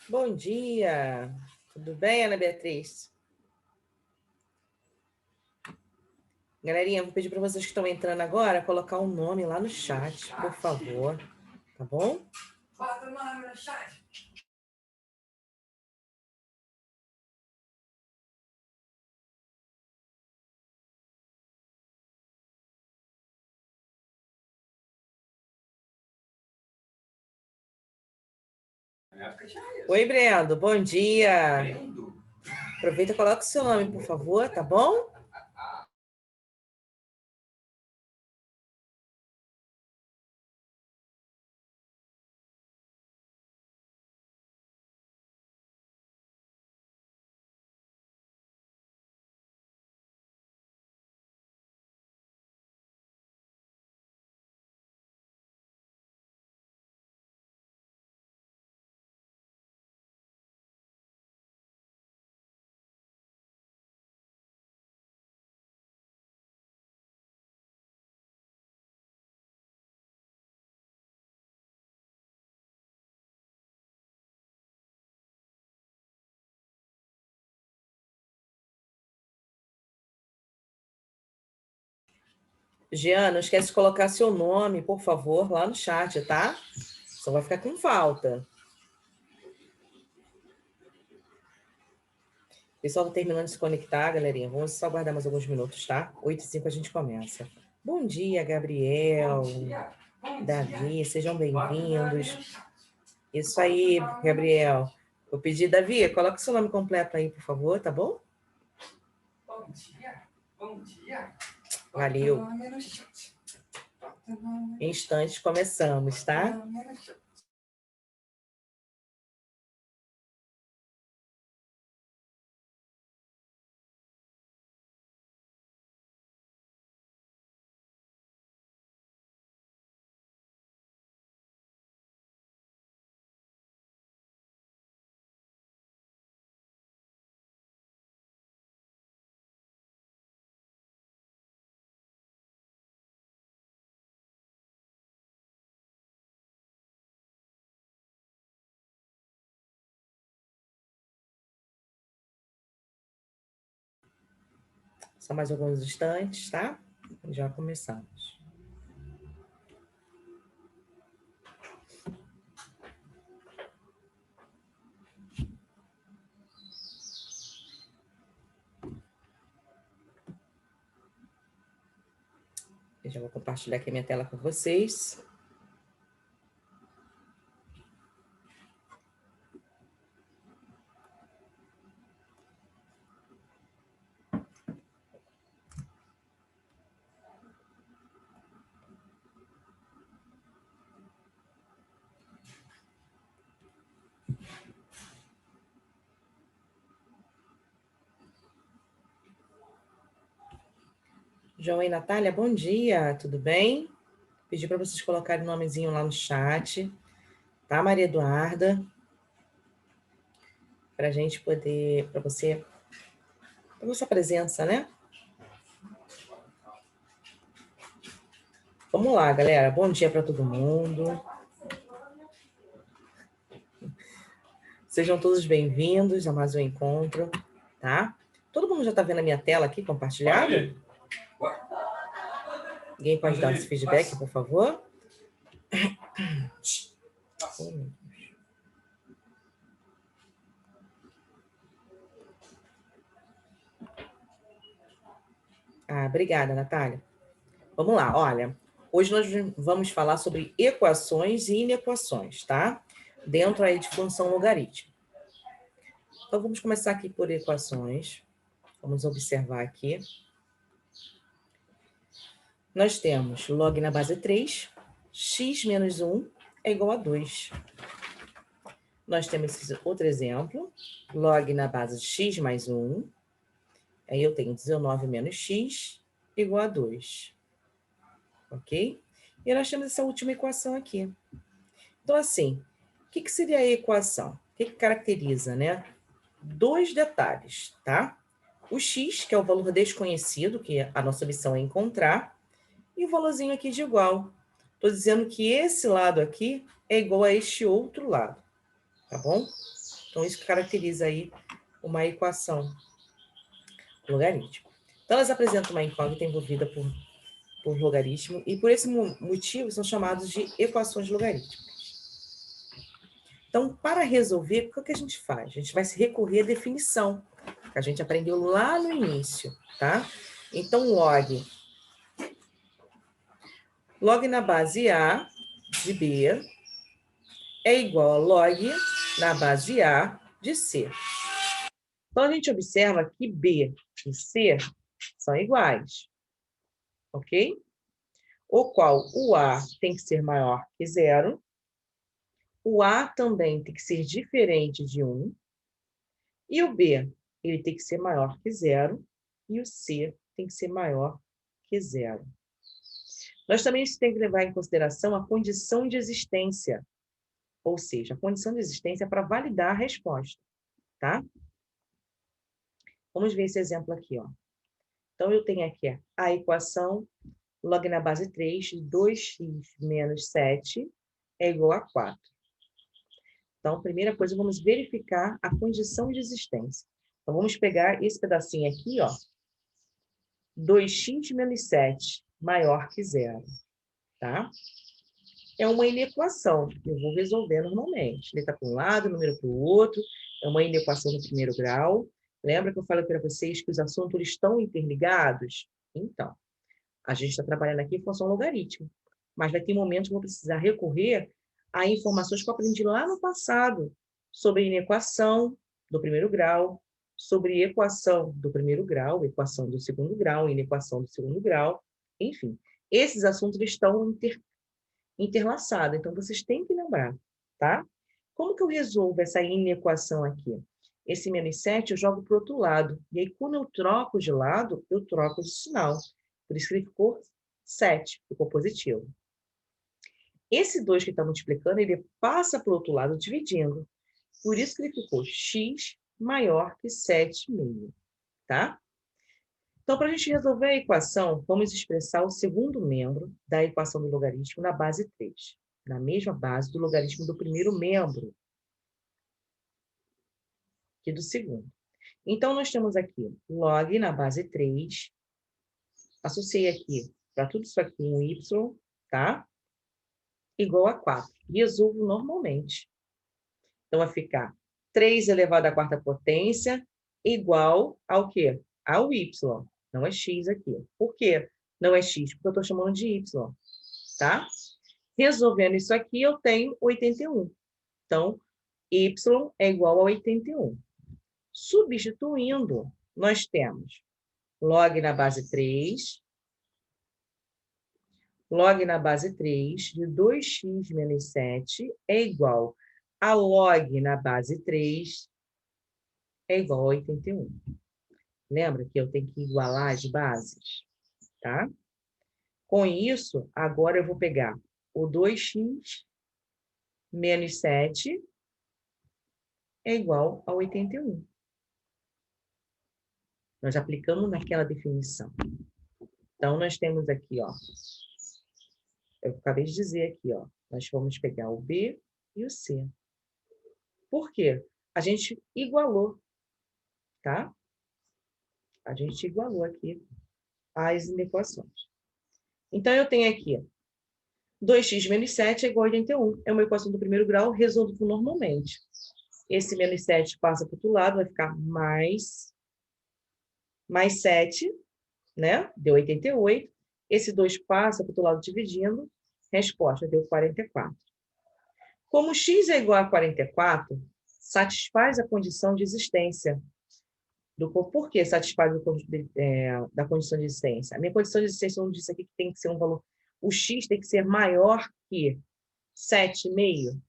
Bom dia, tudo bem, Ana Beatriz? Galerinha, vou pedir para vocês que estão entrando agora colocar um nome lá no chat, por favor, tá bom? Bota o nome no chat. Oi, Brendo, bom dia. Aproveita e coloca o seu nome, por favor, tá bom? Jean, não esquece de colocar seu nome, por favor, lá no chat, tá? Só vai ficar com falta. O pessoal tá terminando de se conectar, galerinha. Vamos só aguardar mais alguns minutos, tá? 8h05 a gente começa. Bom dia, Gabriel. Davi, sejam bem-vindos. Isso aí, Gabriel. Vou pedir, Davi, coloque seu nome completo aí, por favor, tá bom? Bom dia. Bom dia. Valeu. Em instantes começamos, tá? Só mais alguns instantes, tá? Já começamos. Eu já vou compartilhar aqui a minha tela com vocês. João e Natália, bom dia, tudo bem? Pedi para vocês colocarem o nomezinho lá no chat, tá, Maria Eduarda? Para a gente poder, para você, pela sua presença, né? Vamos lá, galera. Bom dia para todo mundo. Sejam todos bem-vindos a mais um encontro, tá? Todo mundo já está vendo a minha tela aqui compartilhada? Alguém pode dar esse feedback, por favor? Ah, obrigada, Natália. Vamos lá, olha. Hoje nós vamos falar sobre equações e inequações, tá? Dentro aí de função logarítmica. Então, vamos começar aqui por equações. Vamos observar aqui. Nós temos log na base 3, x menos 1 é igual a 2. Nós temos esse outro exemplo, log na base de x mais 1. Aí eu tenho 19 menos x igual a 2. Ok? E nós temos essa última equação aqui. Então, assim, o que seria a equação? O que caracteriza, né? Dois detalhes, tá? O x, que é o valor desconhecido, que a nossa missão é encontrar, e o valorzinho aqui de igual. Estou dizendo que esse lado aqui é igual a este outro lado, tá bom? Então, isso que caracteriza aí uma equação logarítmica. Então, elas apresentam uma incógnita envolvida por logaritmo, e por esse motivo são chamados de equações logarítmicas. Então, para resolver, o que a gente faz? A gente vai se recorrer à definição, que a gente aprendeu lá no início, tá? Então, log na base A de B é igual a log na base A de C. Então, a gente observa que B e C são iguais, ok? O qual o A tem que ser maior que 0, o A também tem que ser diferente de 1, e o B ele tem que ser maior que 0, e o C tem que ser maior que 0. Nós também temos que levar em consideração a condição de existência, ou seja, a condição de existência é para validar a resposta, tá? Vamos ver esse exemplo aqui, ó. Então, eu tenho aqui a equação log na base 3 de 2x menos 7 é igual a 4. Então, primeira coisa, vamos verificar a condição de existência. Então, vamos pegar esse pedacinho aqui, ó. 2x menos 7 maior que 0, tá? É uma inequação que eu vou resolver normalmente. Letra para um lado, número para o outro. É uma inequação no primeiro grau. Lembra que eu falei para vocês que os assuntos estão interligados? Então, a gente está trabalhando aqui em função logarítmica. Mas vai ter momentos que eu vou precisar recorrer a informações que eu aprendi lá no passado sobre inequação do primeiro grau, sobre equação do primeiro grau, equação do segundo grau, inequação do segundo grau. Enfim, esses assuntos estão interlaçados, então vocês têm que lembrar, tá? Como que eu resolvo essa inequação aqui? Esse menos 7 eu jogo para o outro lado. E aí, quando eu troco de lado, eu troco de sinal. Por isso que ele ficou 7, ficou positivo. Esse 2 que está multiplicando, ele passa para o outro lado dividindo. Por isso que ele ficou x maior que 7,5, tá? Então, para a gente resolver a equação, vamos expressar o segundo membro da equação do logaritmo na base 3, na mesma base do logaritmo do primeiro membro, que do segundo. Então, nós temos aqui log na base 3, associei aqui, para tudo isso aqui, um y, tá? Igual a 4. Resolvo normalmente. Então, vai ficar 3 elevado à quarta potência igual ao quê? Ao y. Não é x aqui. Por quê? Não é x? Porque eu estou chamando de y, tá? Resolvendo isso aqui, eu tenho 81. Então, y é igual a 81. Substituindo, nós temos log na base 3, log na base 3 de 2x menos 7 é igual a log na base 3 é igual a 81. Lembra que eu tenho que igualar as bases, tá? Com isso, agora eu vou pegar o 2x menos 7 é igual a 81. Nós aplicamos naquela definição. Então, nós temos aqui, ó. Eu acabei de dizer aqui, ó. Nós vamos pegar o B e o C. Por quê? A gente igualou, tá? A gente igualou aqui as inequações. Então, eu tenho aqui 2x menos 7 é igual a 81. É uma equação do primeiro grau, resolvo normalmente. Esse menos 7 passa para o outro lado, vai ficar mais 7, né? Deu 88. Esse 2 passa para o outro lado dividindo. Resposta, deu 44. Como x é igual a 44, satisfaz a condição de existência. Por que satisfaz da condição de existência? A minha condição de existência, eu disse aqui que tem que ser um valor... O x tem que ser maior que 7,5.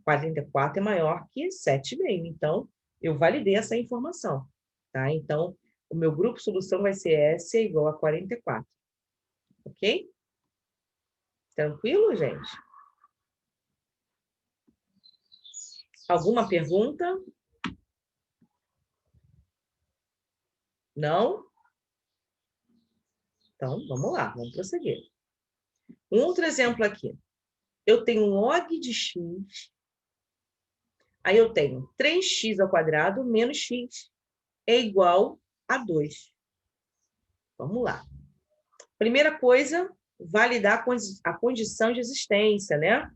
44 é maior que 7,5. Então, eu validei essa informação. Tá? Então, o meu grupo solução vai ser S é igual a 44. Ok? Tranquilo, gente? Alguma pergunta? Não? Então, vamos lá, vamos prosseguir. Um outro exemplo aqui. Eu tenho log de x, aí eu tenho 3x² menos x é igual a 2. Vamos lá. Primeira coisa, validar a condição de existência, né?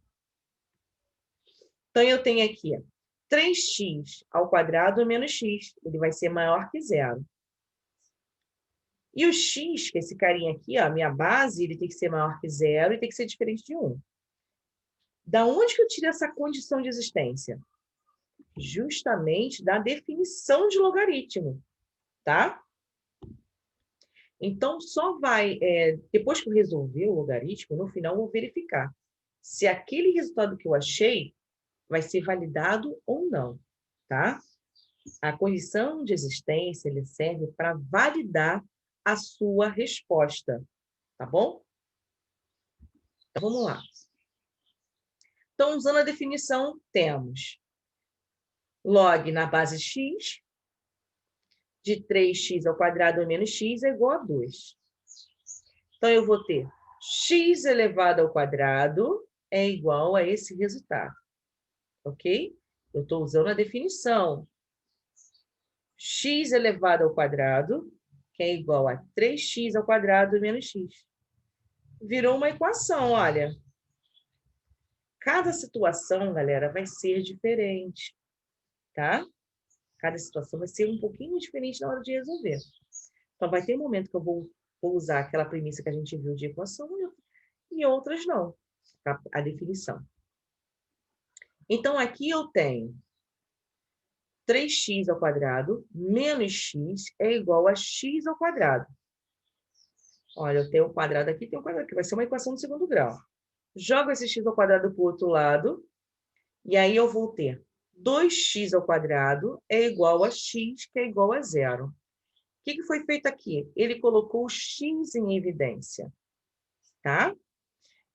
Então, eu tenho aqui 3x² menos x. Ele vai ser maior que 0. E o x, que é esse carinha aqui, ó, a minha base, ele tem que ser maior que 0 e tem que ser diferente de 1. Da onde que eu tiro essa condição de existência? Justamente da definição de logaritmo, tá? Então, só vai... depois que eu resolver o logaritmo, no final eu vou verificar se aquele resultado que eu achei vai ser validado ou não, tá? A condição de existência, ele serve para validar a sua resposta, tá bom? Então, vamos lá. Então, usando a definição, temos log na base x de 3x² menos x é igual a 2. Então, eu vou ter x² é igual a esse resultado, ok? Eu estou usando a definição. x² que é igual a 3x² menos x. Virou uma equação, olha. Cada situação, galera, vai ser diferente, tá? Cada situação vai ser um pouquinho diferente na hora de resolver. Então, vai ter um momento que eu vou usar aquela premissa que a gente viu de equação e outras não, a definição. Então, aqui eu tenho 3x² menos x é igual a x². Olha, eu tenho um quadrado aqui, tem um quadrado aqui. Vai ser uma equação de segundo grau. Jogo esse x² para o outro lado, e aí eu vou ter 2x² é igual a x, que é igual a 0. O que foi feito aqui? Ele colocou o x em evidência, tá?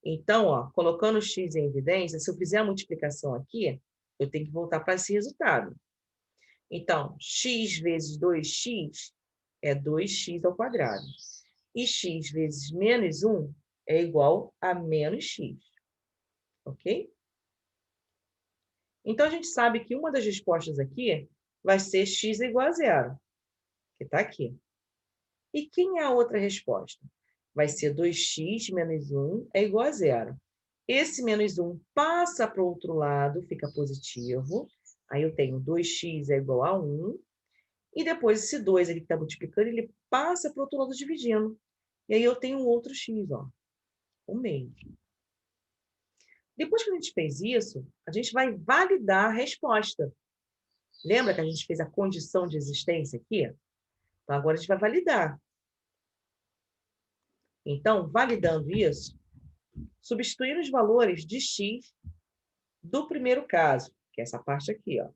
Então, ó, colocando o x em evidência, se eu fizer a multiplicação aqui, eu tenho que voltar para esse resultado. Então, x vezes 2x é 2x². E x vezes menos 1 é igual a menos x. Ok? Então, a gente sabe que uma das respostas aqui vai ser x igual a 0, que está aqui. E quem é a outra resposta? Vai ser 2x menos 1 é igual a 0. Esse menos 1 passa para o outro lado, fica positivo. Aí eu tenho 2x é igual a 1. E depois esse 2 ele que está multiplicando, ele passa para o outro lado dividindo. E aí eu tenho um outro x, ó, o meio. Depois que a gente fez isso, a gente vai validar a resposta. Lembra que a gente fez a condição de existência aqui? Então, agora a gente vai validar. Então, validando isso, substituir os valores de x do primeiro caso, que é essa parte aqui, ó,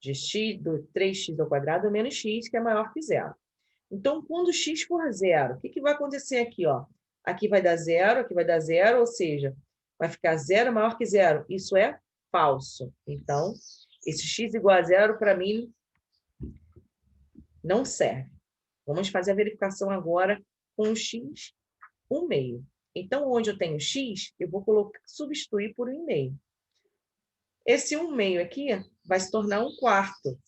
de x do 3x² menos x, que é maior que 0. Então, quando x for 0, o que vai acontecer aqui, ó? Aqui vai dar 0, aqui vai dar 0, ou seja, vai ficar 0 maior que 0. Isso é falso. Então, esse x igual a 0, para mim, não serve. Vamos fazer a verificação agora com o x 1/2. Então, onde eu tenho x, eu vou substituir por 1/2. Esse 1/2 aqui vai se tornar 1/4,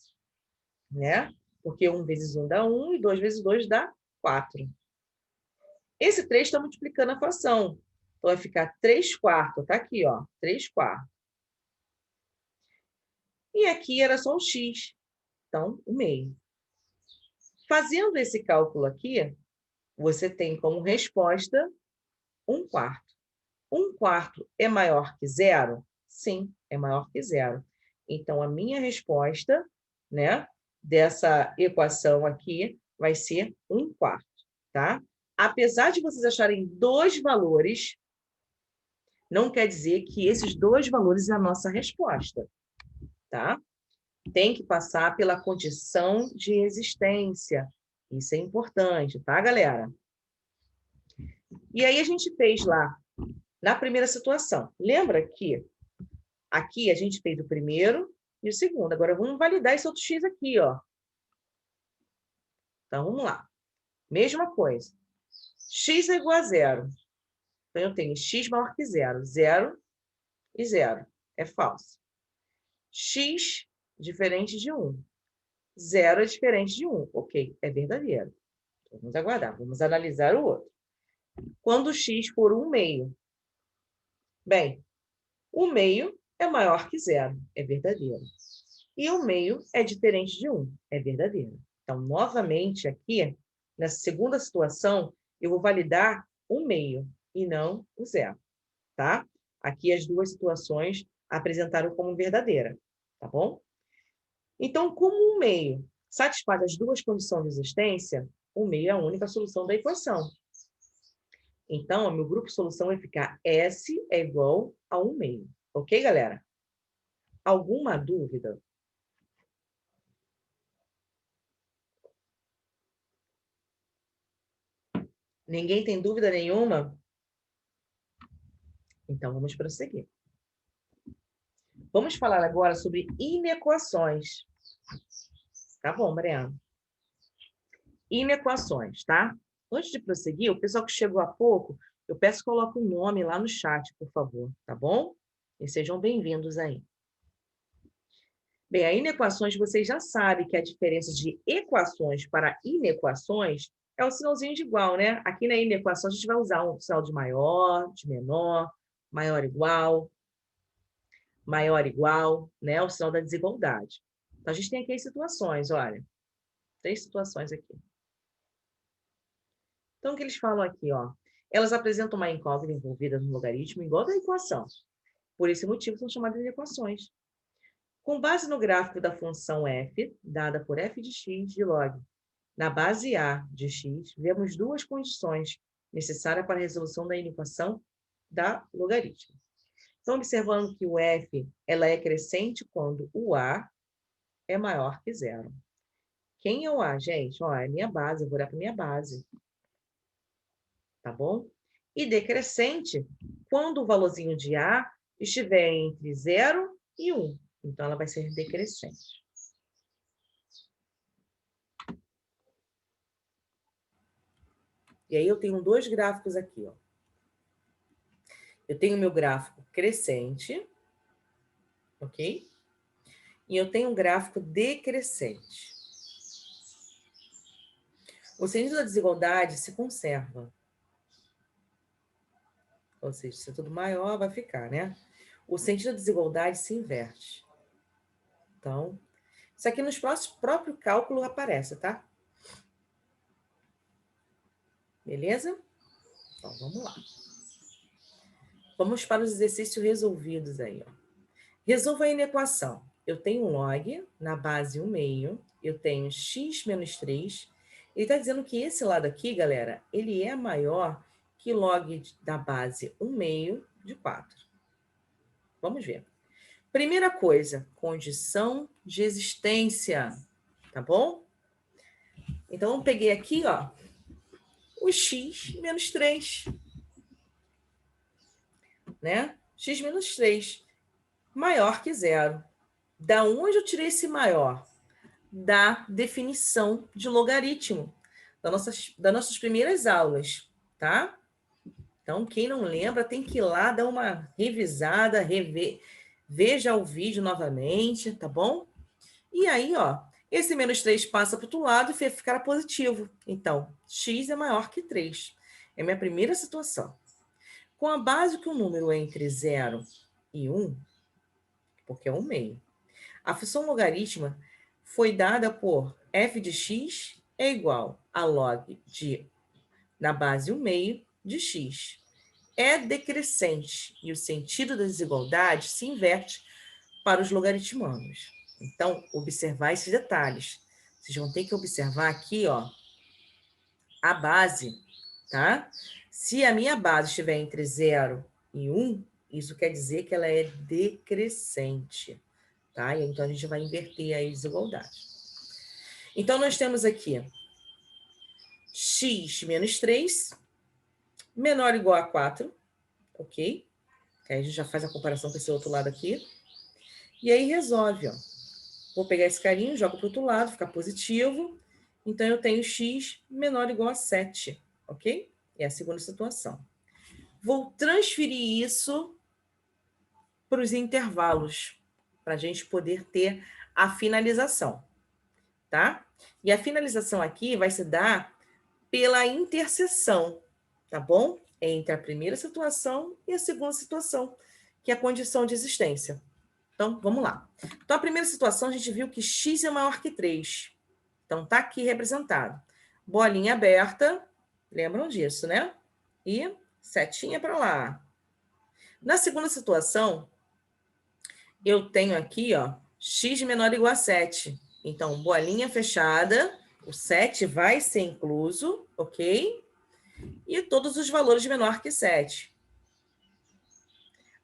né? Porque 1 vezes 1 dá 1 e 2 vezes 2 dá 4. Esse 3 está multiplicando a fração. Então, vai ficar 3/4. Está aqui, ó, 3/4. E aqui era só um x. Então, 1/2. Fazendo esse cálculo aqui, você tem como resposta 1/4. 1/4 é maior que zero? Sim, é maior que zero. Então, a minha resposta, né, dessa equação aqui vai ser 1/4, tá? Apesar de vocês acharem dois valores, não quer dizer que esses dois valores é a nossa resposta, tá? Tem que passar pela condição de existência. Isso é importante, tá, galera? E aí a gente fez lá, na primeira situação. Lembra que aqui a gente fez o primeiro e o segundo. Agora vamos validar esse outro x aqui, ó. Então, vamos lá. Mesma coisa. X é igual a zero. Então, eu tenho x maior que zero. Zero e zero. É falso. X diferente de 1. Zero é diferente de 1. Ok, é verdadeiro. Então, vamos aguardar. Vamos analisar o outro. Quando x for 1/2. Bem, 1/2 é maior que zero. É verdadeiro. E 1/2 é diferente de 1. É verdadeiro. Então, novamente, aqui, nessa segunda situação, eu vou validar 1/2 e não o zero, tá? Aqui as duas situações apresentaram como verdadeira, tá bom? Então, como 1/2 satisfaz as duas condições de existência, 1/2 é a única solução da equação. Então, o meu grupo de solução vai ficar S é igual a 1/2. Ok, galera? Alguma dúvida? Ninguém tem dúvida nenhuma? Então, vamos prosseguir. Vamos falar agora sobre inequações. Tá bom, Mariana? Inequações, tá? Antes de prosseguir, o pessoal que chegou há pouco, eu peço que coloque um nome lá no chat, por favor, tá bom? E sejam bem-vindos aí. Bem, a inequações, vocês já sabem que a diferença de equações para inequações é o sinalzinho de igual, né? Aqui na inequação, a gente vai usar um sinal de maior, de menor, maior igual, né? O sinal da desigualdade. Então, a gente tem aqui as situações, olha. 3 situações aqui. Então, o que eles falam aqui, ó? Elas apresentam uma incógnita envolvida no logaritmo igual da equação. Por esse motivo, são chamadas de equações. Com base no gráfico da função f, dada por f de x de log, na base a de x, vemos duas condições necessárias para a resolução da inequação da logaritmo. Então, observando que o f ela é crescente quando o a é maior que zero. Quem é o a, gente? Ó, é minha base, eu vou olhar para minha base. Tá bom? E decrescente quando o valorzinho de a estiver entre 0 e 1. Então, ela vai ser decrescente. E aí, eu tenho dois gráficos aqui, ó. Eu tenho o meu gráfico crescente, ok? E eu tenho um gráfico decrescente. O sentido da desigualdade se conserva. Ou seja, se é tudo maior, vai ficar, né? O sentido da desigualdade se inverte. Então, isso aqui nos próprio cálculo aparece, tá? Beleza? Então, vamos lá. Vamos para os exercícios resolvidos aí, ó. Resolva a inequação. Eu tenho um log na base 1/2, eu tenho x menos 3. Ele está dizendo que esse lado aqui, galera, ele é maior que log da base 1/2 de 4. Vamos ver. Primeira coisa, condição de existência, tá bom? Então, eu peguei aqui, ó, o x menos 3, né? X menos 3, maior que zero. Da onde eu tirei esse maior? Da definição de logaritmo, das nossas primeiras aulas, tá? Então, quem não lembra, tem que ir lá dar uma revisada, veja o vídeo novamente, tá bom? E aí, ó, esse menos 3 passa para o outro lado e ficará positivo. Então, x é maior que 3. É a minha primeira situação. Com a base que o número é entre 0 e 1, porque é 1/2, a função logarítmica foi dada por f de x é igual a log de na base 1/2 de x. É decrescente e o sentido da desigualdade se inverte para os logaritmanos. Então, observar esses detalhes. Vocês vão ter que observar aqui, ó, a base, tá? Se a minha base estiver entre 0 e 1, isso quer dizer que ela é decrescente, tá? E então a gente vai inverter a desigualdade. Então, nós temos aqui x menos 3 menor ou igual a 4, ok? Aí a gente já faz a comparação com esse outro lado aqui. E aí resolve, ó. Vou pegar esse carinho, jogo para o outro lado, fica positivo. Então, eu tenho x menor ou igual a 7, ok? É a segunda situação. Vou transferir isso para os intervalos, para a gente poder ter a finalização, tá? E a finalização aqui vai se dar pela interseção, tá bom? Entre a primeira situação e a segunda situação, que é a condição de existência. Então, vamos lá. Então, a primeira situação, a gente viu que x é maior que 3. Então, tá aqui representado. Bolinha aberta, lembram disso, né? E setinha para lá. Na segunda situação, eu tenho aqui, ó, x menor ou igual a 7. Então, bolinha fechada, o 7 vai ser incluso, ok? E todos os valores menor que 7.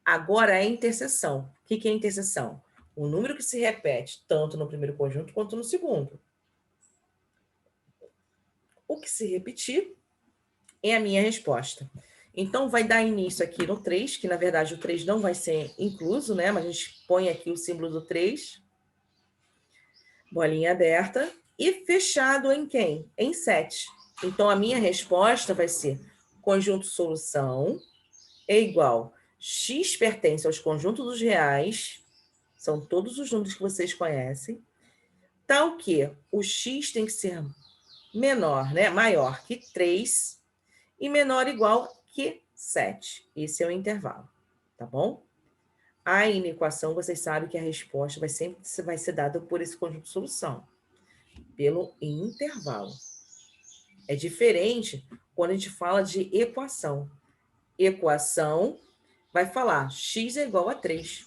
Agora, a interseção. O que é a interseção? O número que se repete tanto no primeiro conjunto quanto no segundo. O que se repetir é a minha resposta. Então, vai dar início aqui no 3, que na verdade o 3 não vai ser incluso, né? Mas a gente põe aqui o símbolo do 3. Bolinha aberta. E fechado em quem? Em 7. Então, a minha resposta vai ser conjunto solução é igual x pertence aos conjuntos dos reais, são todos os números que vocês conhecem, tal que o x tem que ser menor, né? Maior que 3 e menor ou igual que 7. Esse é o intervalo, tá bom? Aí, na equação, vocês sabem que a resposta vai ser dada por esse conjunto de solução, pelo intervalo. É diferente quando a gente fala de equação. Equação vai falar x é igual a 3.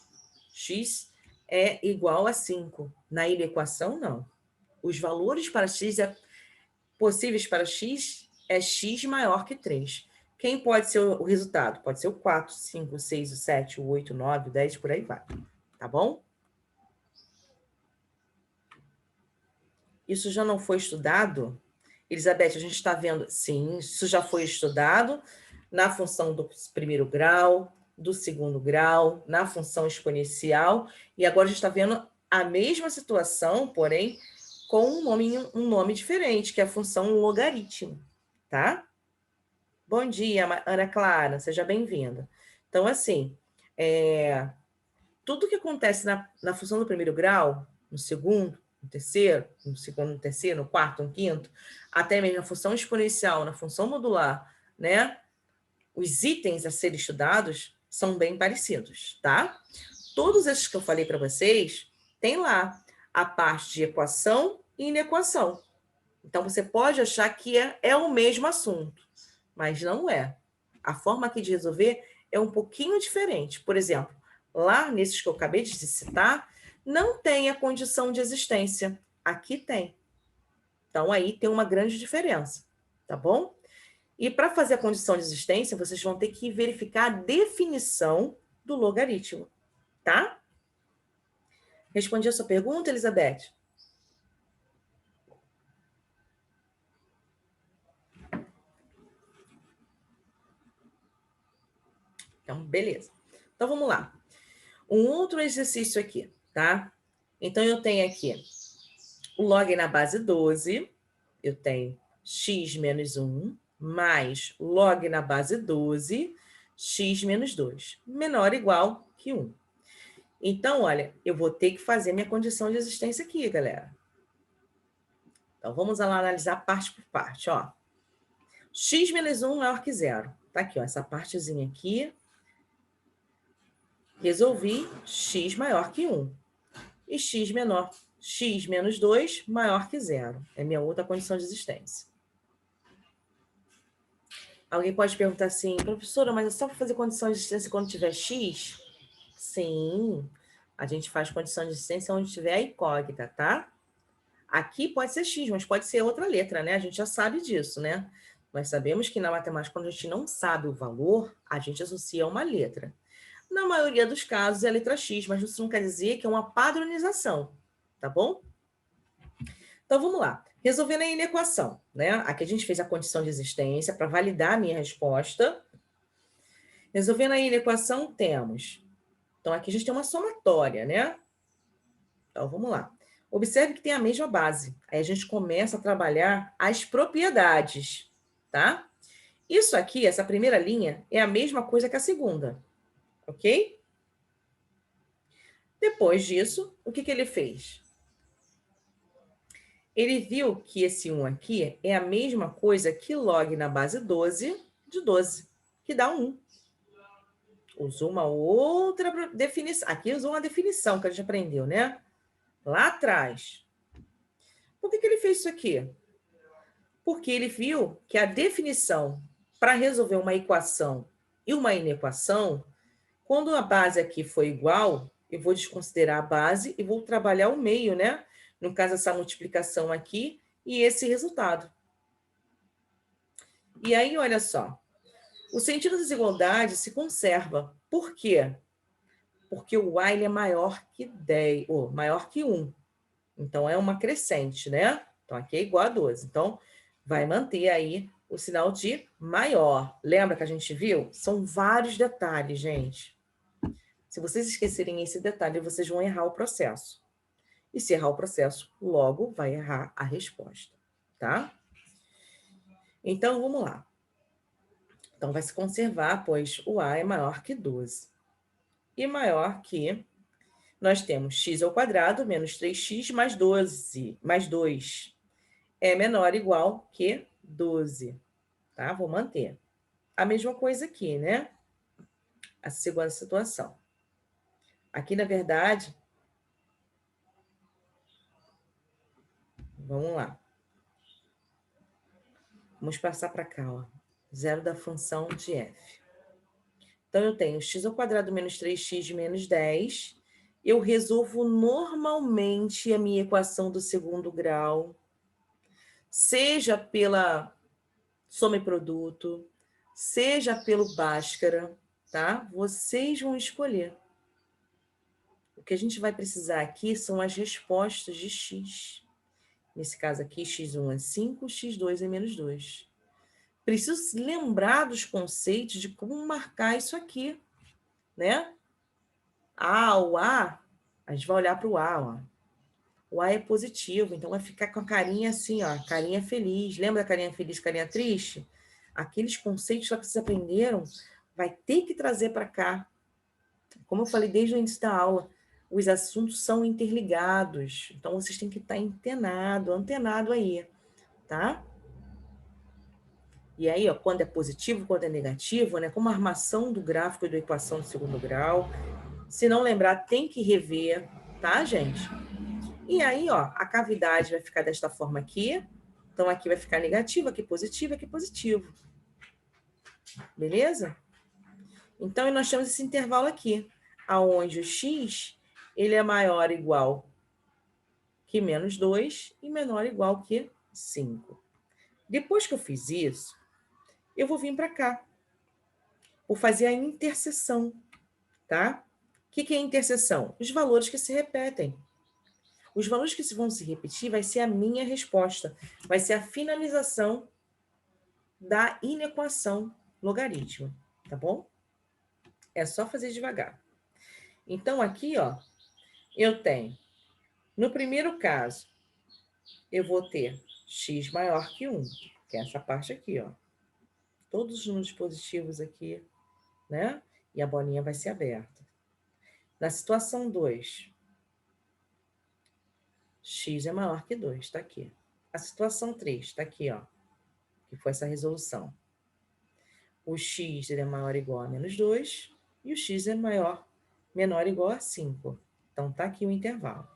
X é igual a 5. Na equação, não. Os valores para x possíveis para x é x maior que 3. Quem pode ser o resultado? Pode ser o 4, 5, 6, o 7, o 8, 9, o 10, por aí vai. Tá bom? Isso já não foi estudado? Elizabeth, a gente está vendo, sim, isso já foi estudado na função do primeiro grau, do segundo grau, na função exponencial, e agora a gente está vendo a mesma situação, porém, com um nome diferente, que é a função logaritmo, tá? Bom dia, Ana Clara, seja bem-vinda. Então, assim, tudo que acontece na função do primeiro grau, no segundo, no terceiro, no segundo, no terceiro, no quarto, no quinto, até mesmo na função exponencial, na função modular, né? Os itens a serem estudados são bem parecidos, tá? Todos esses que eu falei para vocês, tem lá a parte de equação e inequação. Então, você pode achar que é o mesmo assunto, mas não é. A forma aqui de resolver é um pouquinho diferente. Por exemplo, lá nesses que eu acabei de citar, não tem a condição de existência. Aqui tem. Então, aí tem uma grande diferença, tá bom? E para fazer a condição de existência, vocês vão ter que verificar a definição do logaritmo, tá? Respondi a sua pergunta, Elizabeth? Então, beleza. Então, vamos lá. Um outro exercício aqui, tá? Então, eu tenho aqui o log na base 12, eu tenho x menos 1, mais log na base 12, x menos 2, menor ou igual que 1. Então, olha, eu vou ter que fazer minha condição de existência aqui, galera. Então, vamos lá analisar parte por parte, ó. X menos 1 maior que 0. Tá aqui, ó, essa partezinha aqui. Resolvi x maior que 1. E x menos 2 maior que 0. É minha outra condição de existência. Alguém pode perguntar assim, professora, mas é só para fazer condição de existência quando tiver X? Sim, a gente faz condição de existência onde tiver a incógnita, tá? Aqui pode ser X, mas pode ser outra letra, né? A gente já sabe disso, né? Nós sabemos que na matemática, quando a gente não sabe o valor, a gente associa a uma letra. Na maioria dos casos é a letra X, mas isso não quer dizer que é uma padronização, tá bom? Então vamos lá. Resolvendo a inequação, né? Aqui a gente fez a condição de existência para validar a minha resposta. Resolvendo a inequação, temos. Então aqui a gente tem uma somatória, né? Então vamos lá. Observe que tem a mesma base. Aí a gente começa a trabalhar as propriedades, tá? Isso aqui, essa primeira linha, é a mesma coisa que a segunda, ok? Depois disso, o que ele fez? Ele viu que esse 1 aqui é a mesma coisa que log na base 12 de 12, que dá 1. Usou uma outra definição. Aqui usou uma definição que a gente aprendeu, né? Lá atrás. Por que ele fez isso aqui? Porque ele viu que a definição para resolver uma equação e uma inequação, quando a base aqui for igual, eu vou desconsiderar a base e vou trabalhar o meio, né? No caso, essa multiplicação aqui e esse resultado. E aí, olha só, o sentido da desigualdade se conserva. Por quê? Porque o A ele é maior que 10, ou maior que 1. Então, é uma crescente, né? Então, aqui é igual a 12. Então, vai manter aí o sinal de maior. Lembra que a gente viu? São vários detalhes, gente. Se vocês esquecerem esse detalhe, vocês vão errar o processo. E se errar o processo, logo vai errar a resposta, tá? Então, vamos lá. Então, vai se conservar, pois o A é maior que 12. E maior que... Nós temos x ao quadrado menos 3x mais 12, mais 2. É menor ou igual que 12. Tá? Vou manter. A mesma coisa aqui, né? A segunda situação. Aqui, na verdade... Vamos lá. Vamos passar para cá, ó. Zero da função de f. Então, eu tenho x ao quadrado menos 3x menos 10. Eu resolvo normalmente a minha equação do segundo grau, seja pela soma e produto, seja pelo Bhaskara, tá? Vocês vão escolher. O que a gente vai precisar aqui são as respostas de x. Nesse caso aqui, x1 é 5, x2 é menos 2. Preciso lembrar dos conceitos de como marcar isso aqui, né? O A, a gente vai olhar para o A, ó. O A é positivo, então vai ficar com a carinha assim, ó, carinha feliz. Lembra da carinha feliz, carinha triste? Aqueles conceitos lá que vocês aprenderam, vai ter que trazer para cá. Como eu falei desde o início da aula, os assuntos são interligados, então vocês têm que estar antenado aí, tá? E aí, ó, quando é positivo, quando é negativo, né? Como a armação do gráfico e da equação do segundo grau. Se não lembrar, tem que rever, tá, gente? E aí, ó, a cavidade vai ficar desta forma aqui. Então, aqui vai ficar negativo, aqui positivo, aqui positivo. Beleza? Então, nós temos esse intervalo aqui, aonde o x ele é maior ou igual que menos 2 e menor ou igual que 5. Depois que eu fiz isso, eu vou vir para cá. Vou fazer a interseção, tá? O que é interseção? Os valores que se repetem. Os valores que vão se repetir vai ser a minha resposta. Vai ser a finalização da inequação logaritmo, tá bom? É só fazer devagar. Então, aqui, ó, eu tenho, no primeiro caso, eu vou ter x maior que 1, que é essa parte aqui, ó. Todos os números positivos aqui, né? E a bolinha vai ser aberta. Na situação 2, x é maior que 2, está aqui. A situação 3, está aqui, ó, que foi essa resolução. O x ele é maior ou igual a menos 2 e o x é menor ou igual a 5. Então, está aqui o intervalo.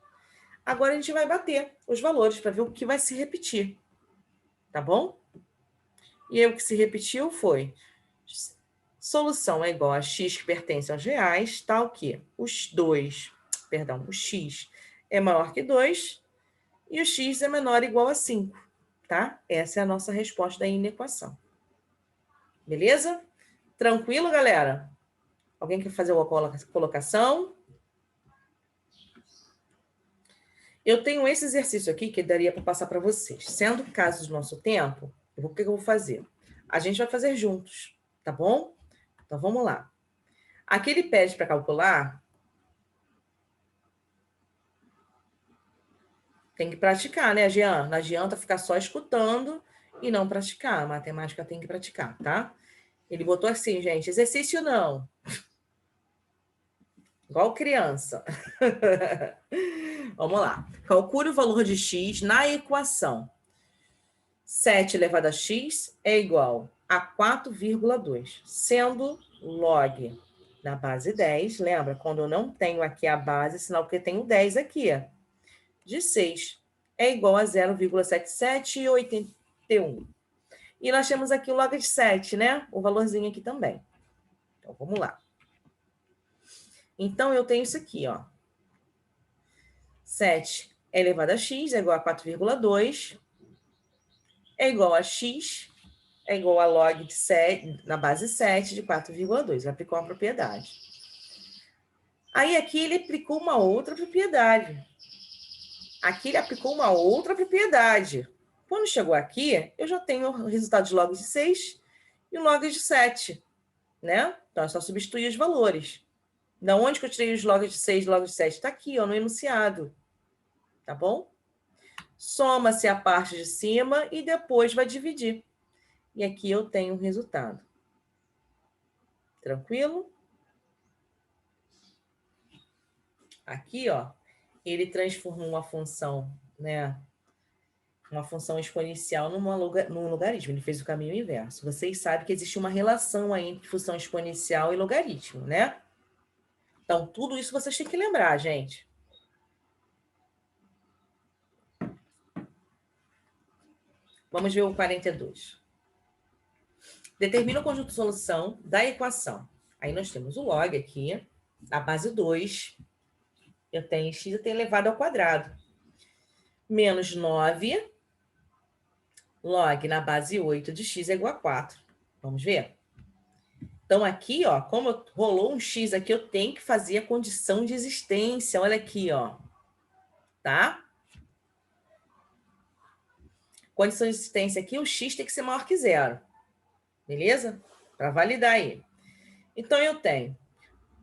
Agora, a gente vai bater os valores para ver o que vai se repetir. Tá bom? E aí o que se repetiu foi solução é igual a x que pertence aos reais, tal que o x é maior que 2 e o x é menor ou igual a 5, tá? Essa é a nossa resposta da inequação. Beleza? Tranquilo, galera? Alguém quer fazer uma colocação? Eu tenho esse exercício aqui que daria para passar para vocês. Sendo caso do nosso tempo, o que eu vou fazer? A gente vai fazer juntos, tá bom? Então, vamos lá. Aqui ele pede para calcular. Tem que praticar, né, Jean? Não adianta ficar só escutando e não praticar. A matemática tem que praticar, tá? Ele botou assim, gente, exercício não. Igual criança. Vamos lá. Calcule o valor de x na equação. 7 elevado a x é igual a 4,2, sendo log da base 10, lembra? Quando eu não tenho aqui a base, sinal que eu tenho 10 aqui, de 6, é igual a 0,7781. E nós temos aqui o log de 7, né? O valorzinho aqui também. Então, vamos lá. Então, eu tenho isso aqui, ó. 7 elevado a x é igual a 4,2, é igual a x, é igual a log de 7, na base 7 de 4,2. Ele aplicou uma propriedade. Aí, aqui, ele aplicou uma outra propriedade. Aqui, ele aplicou uma outra propriedade. Quando chegou aqui, eu já tenho o resultado de log de 6 e o log de 7, né? Então, é só substituir os valores. Da onde que eu tirei os logs de 6 e log de 7? Está aqui, ó, no enunciado. Tá bom? Soma-se a parte de cima e depois vai dividir. E aqui eu tenho o resultado. Tranquilo? Aqui, ó, ele transformou uma função, né? Uma função exponencial num logaritmo. Ele fez o caminho inverso. Vocês sabem que existe uma relação aí entre função exponencial e logaritmo, né? Então, tudo isso vocês têm que lembrar, gente. Vamos ver o 42. Determina o conjunto de solução da equação. Aí nós temos o log aqui, a base 2. Eu tenho x, eu tenho elevado ao quadrado. Menos 9, log na base 8 de x é igual a 4. Vamos ver? Então, aqui, ó, como rolou um x aqui, eu tenho que fazer a condição de existência. Olha aqui, ó. Tá? Condição de existência aqui, o x tem que ser maior que 0. Beleza? Para validar aí. Então, eu tenho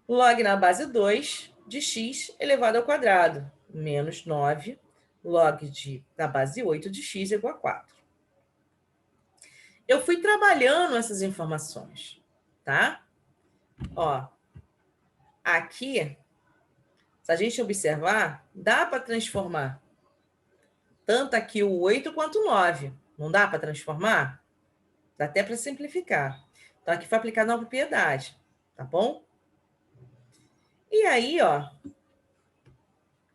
log na base 2 de x elevado ao quadrado, menos 9, log na base 8 de x é igual a 4. Eu fui trabalhando essas informações, tá? Ó, aqui, se a gente observar, dá para transformar tanto aqui o 8 quanto o 9. Não dá para transformar? Dá até para simplificar. Então, aqui foi aplicada uma propriedade, tá bom? E aí, ó, o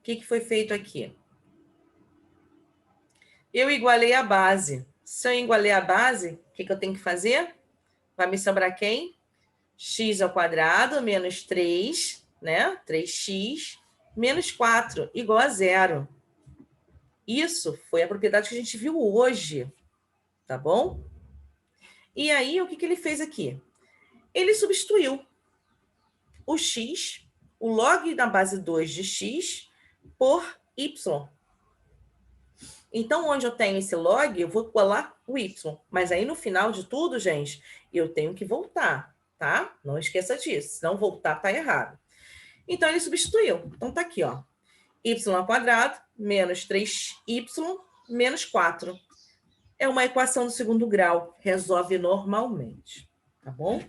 que foi feito aqui? Eu igualei a base. Se eu igualei a base, o que eu tenho que fazer? Vai me sobrar quem? X ao quadrado menos 3, né? 3x menos 4, igual a 0. Isso foi a propriedade que a gente viu hoje, tá bom? E aí, o que ele fez aqui? Ele substituiu o x, o log na base 2 de x, por y. Então, onde eu tenho esse log, eu vou colar o y. Mas aí, no final de tudo, gente, eu tenho que voltar, tá? Não esqueça disso. Se não voltar, tá errado. Então, ele substituiu. Então, tá aqui, ó. Y ao quadrado menos 3y menos 4. É uma equação do segundo grau. Resolve normalmente, tá bom?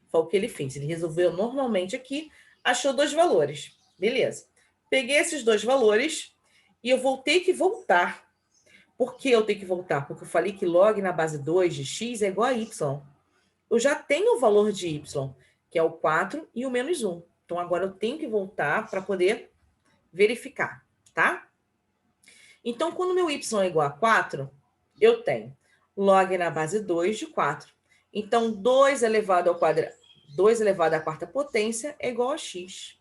Foi o que ele fez. Ele resolveu normalmente aqui, achou 2 valores. Beleza. Peguei esses 2 valores e eu vou ter que voltar. Por que eu tenho que voltar? Porque eu falei que log na base 2 de x é igual a y. Eu já tenho o valor de y, que é o 4 e o menos 1. Então, agora eu tenho que voltar para poder verificar, tá? Então, quando meu y é igual a 4, eu tenho log na base 2 de 4. Então, 2 elevado ao quadrado, 2 elevado à quarta potência é igual a x.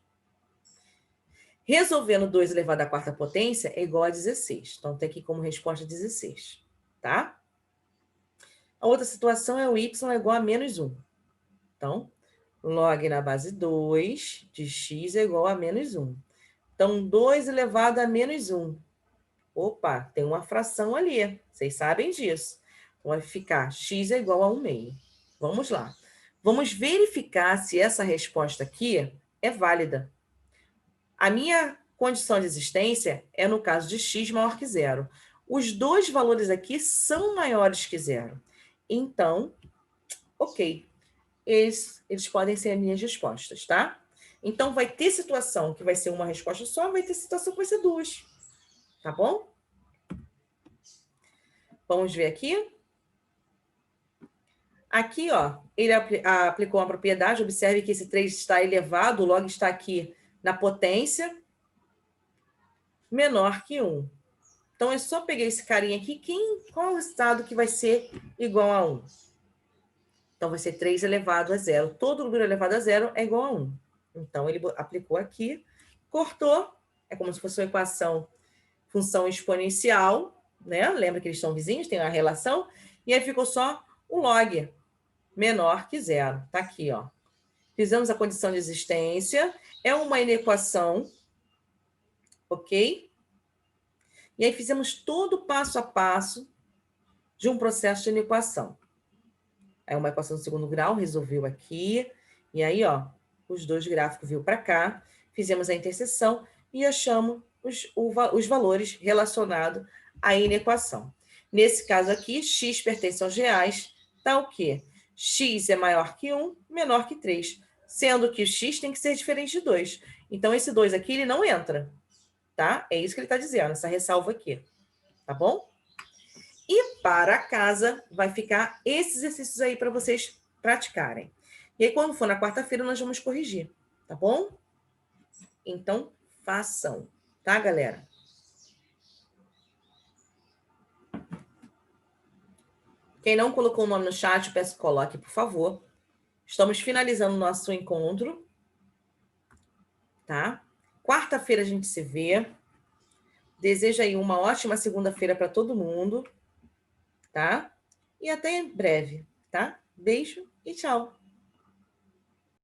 Resolvendo 2 elevado à quarta potência é igual a 16. Então, tem aqui como resposta 16, tá? A outra situação é o y é igual a menos 1. Então, log na base 2 de x é igual a menos 1. Então, 2 elevado a menos 1. Opa, tem uma fração ali. Vocês sabem disso. Então, vai ficar x é igual a 1 meio. Vamos lá. Vamos verificar se essa resposta aqui é válida. A minha condição de existência é no caso de x maior que zero. Os dois valores aqui são maiores que zero. Então, ok. Eles podem ser as minhas respostas, tá? Então, vai ter situação que vai ser uma resposta só, vai ter situação que vai ser duas. Tá bom? Vamos ver aqui. Aqui, ó, ele aplicou uma propriedade. Observe que esse 3 está elevado, o log está aqui na potência menor que 1. Então, eu só peguei esse carinha aqui. Qual é o resultado que vai ser igual a 1? Então, vai ser 3 elevado a 0. Todo número elevado a 0 é igual a 1. Então, ele aplicou aqui, cortou. É como se fosse uma equação, função exponencial, né? Lembra que eles são vizinhos, tem uma relação. E aí ficou só o log menor que 0. Tá aqui, ó. Fizemos a condição de existência. É uma inequação, ok? E aí fizemos todo o passo a passo de um processo de inequação. É uma equação do segundo grau, resolveu aqui. E aí, ó, os dois gráficos viu para cá. Fizemos a interseção e achamos os valores relacionados à inequação. Nesse caso aqui, x pertence aos reais, tá o quê? X é maior que 1, menor que 3. Sendo que o x tem que ser diferente de 2. Então, esse 2 aqui, ele não entra, tá? É isso que ele está dizendo, essa ressalva aqui. Tá bom? E para casa, vai ficar esses exercícios aí para vocês praticarem. E aí, quando for na quarta-feira, nós vamos corrigir, tá bom? Então, façam, tá, galera? Quem não colocou o nome no chat, peço que coloque, por favor. Estamos finalizando o nosso encontro, tá? Quarta-feira a gente se vê. Desejo aí uma ótima segunda-feira para todo mundo, tá? E até em breve, tá? Beijo e tchau.